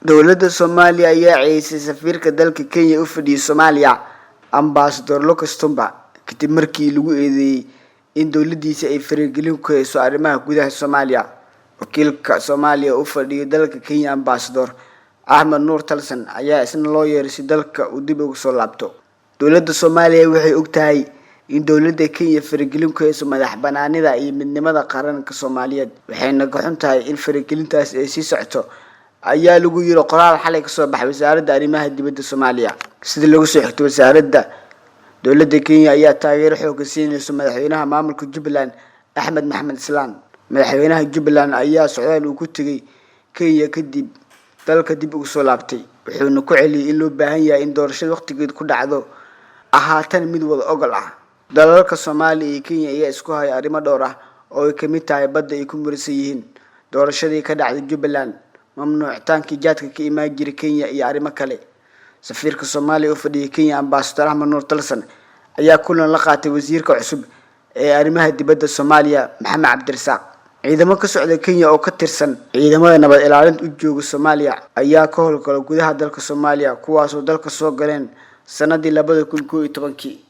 dowladda Soomaaliya ayaa ceysay safiirka dalka Kenya u fadhiyo Soomaaliya Ambassador Lucas Tumba kadib markii lagu eedeeyay in dowladdiisa ay faragelin ku hayso arrimaha gudaha Soomaaliya. wakiilka Soomaaliya u fadhiyo dalka Kenya Ambassador Ahmed Nur Talsan ayaa isna loo yeeray si dalka uu dib ugu soo laabto. dowladda Soomaaliya waxay ogtahay in dowladda Kenya faragelin ku hayso madax-bannaanida iyo midnimada qaranka Soomaaliyeed waxayna ka xun tahay in faragelintaas ay sii socoto ayaa lagu yiri qoraal xalay ka soo baxay wasaaradda arrimaha dibadda Soomaaliya. sida lagu soo xigtay wasaaradda dowladda Kenya ayaa taageero xoog ah siinaysa madaxweynaha maamulka Jubbaland Axmed Maxamed Islaan. madaxweynaha Jubbaland ayaa socdaal uu ku tagay Kenya kadib dalka dib ugu soo laabtay wuxuuna ku celiyay in loo baahan yahay in doorashada waqtigeed ku dhacdo ahaatan mid wada ogol ah. dalalka Soomaaliya iyo Kenya ayaa isku hay arrimo dhowr ah oo ay ka mid tahay badda ay ku muraysan yihiin doorashadii ka dhacday Jubbaland mamnuucitaankii jaadka ka imaan jiray Kenya iyo arrimo kale. safiirka Soomaaliya u fadhiyo Kenya Ambassador Ahmed Nur Talsan ayaa kulan la qaatay wasiirka cusub ee arrimaha dibadda Soomaaliya Maxamed Cabdirasaaq. ciidamo ka socda Kenya oo ka tirsan ciidamada nabad ilaalinta u jooga Soomaaliya ayaa ka howlgala gudaha dalka Soomaaliya kuwaas oo dalka soo galeen sanadii 2011.